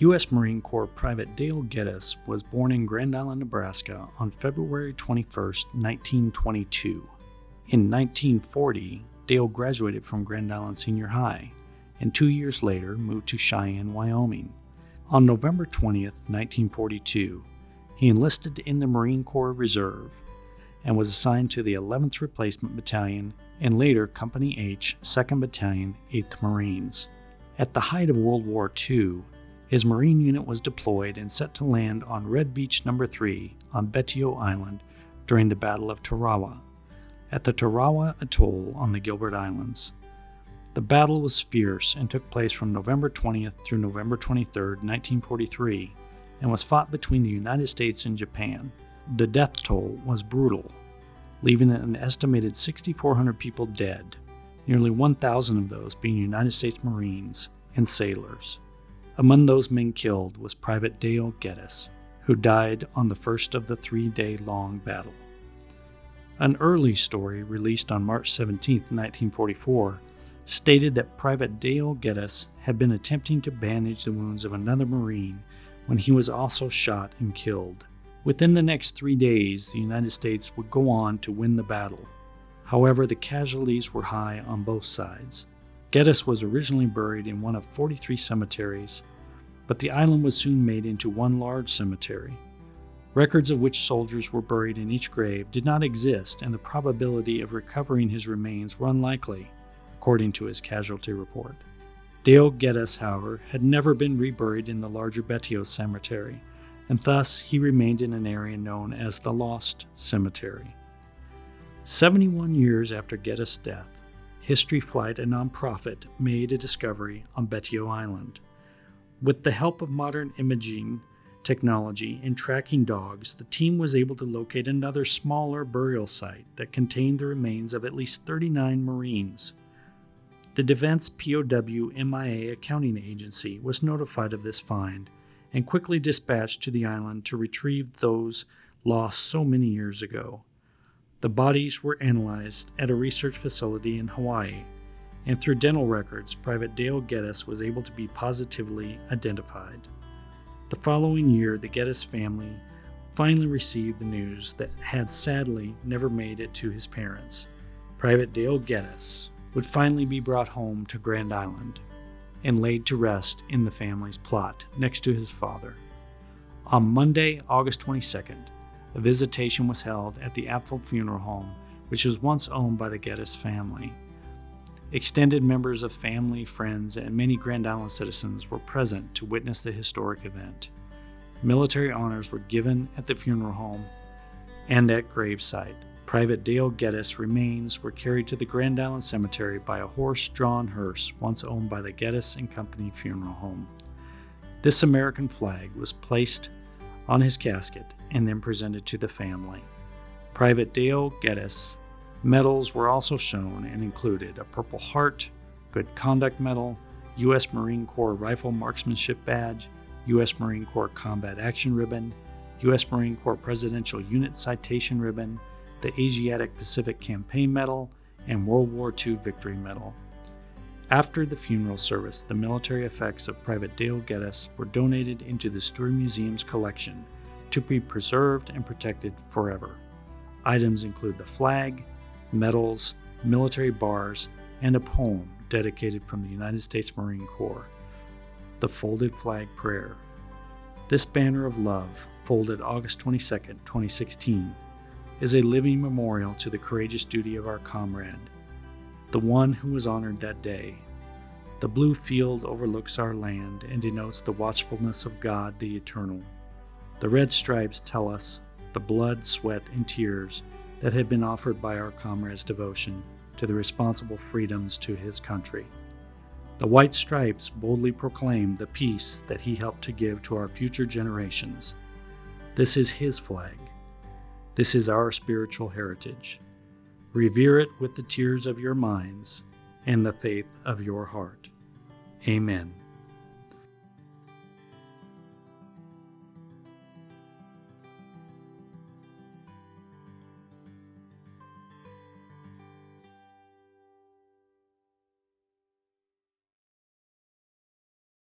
U.S. Marine Corps Private Dale Geddes was born in Grand Island, Nebraska on February 21, 1922. In 1940, Dale graduated from Grand Island Senior High, and 2 years later moved to Cheyenne, Wyoming. On November 20, 1942, he enlisted in the Marine Corps Reserve and was assigned to the 11th Replacement Battalion and later Company H, 2nd Battalion, 8th Marines. At the height of World War II, his Marine unit was deployed and set to land on Red Beach No. 3 on Betio Island during the Battle of Tarawa, at the Tarawa Atoll on the Gilbert Islands. The battle was fierce and took place from November 20th through November 23, 1943, and was fought between the United States and Japan. The death toll was brutal, leaving an estimated 6,400 people dead, nearly 1,000 of those being United States Marines and sailors. Among those men killed was Private Dale Geddes, who died on the first of the 3-day-long battle. An early story released on March 17, 1944, stated that Private Dale Geddes had been attempting to bandage the wounds of another Marine when he was also shot and killed. Within the next 3 days, the United States would go on to win the battle. However, the casualties were high on both sides. Geddes was originally buried in one of 43 cemeteries, but the island was soon made into one large cemetery. Records of which soldiers were buried in each grave did not exist, and the probability of recovering his remains were unlikely, according to his casualty report. Dale Geddes, however, had never been reburied in the larger Betio Cemetery, and thus he remained in an area known as the Lost Cemetery. 71 years after Geddes' death, History Flight, a nonprofit, made a discovery on Betio Island. With the help of modern imaging technology and tracking dogs, the team was able to locate another smaller burial site that contained the remains of at least 39 Marines. The Defense POW MIA accounting agency was notified of this find and quickly dispatched to the island to retrieve those lost so many years ago. The bodies were analyzed at a research facility in Hawaii, and through dental records, Private Dale Geddes was able to be positively identified. The following year, the Geddes family finally received the news that had sadly never made it to his parents. Private Dale Geddes would finally be brought home to Grand Island and laid to rest in the family's plot next to his father. On Monday, August 22nd, a visitation was held at the Apfel Funeral Home, which was once owned by the Geddes family. Extended members of family, friends, and many Grand Island citizens were present to witness the historic event. Military honors were given at the funeral home and at gravesite. Private Dale Geddes' remains were carried to the Grand Island Cemetery by a horse-drawn hearse once owned by the Geddes and Company Funeral Home. This American flag was placed on his casket and then presented to the family. Private Dale Geddes' medals were also shown and included a Purple Heart, Good Conduct Medal, U.S. Marine Corps Rifle Marksmanship Badge, U.S. Marine Corps Combat Action Ribbon, U.S. Marine Corps Presidential Unit Citation Ribbon, the Asiatic Pacific Campaign Medal, and World War II Victory Medal. After the funeral service, the military effects of Private Dale Geddes were donated into the Stewart Museum's collection to be preserved and protected forever. Items include the flag, medals, military bars, and a poem dedicated from the United States Marine Corps, the Folded Flag Prayer. This banner of love, folded August 22, 2016, is a living memorial to the courageous duty of our comrade, the one who was honored that day. The blue field overlooks our land and denotes the watchfulness of God the Eternal. The red stripes tell us the blood, sweat, and tears that had been offered by our comrade's devotion to the responsible freedoms to his country. The white stripes boldly proclaim the peace that he helped to give to our future generations. This is his flag. This is our spiritual heritage. Revere it with the tears of your minds and the faith of your heart. Amen.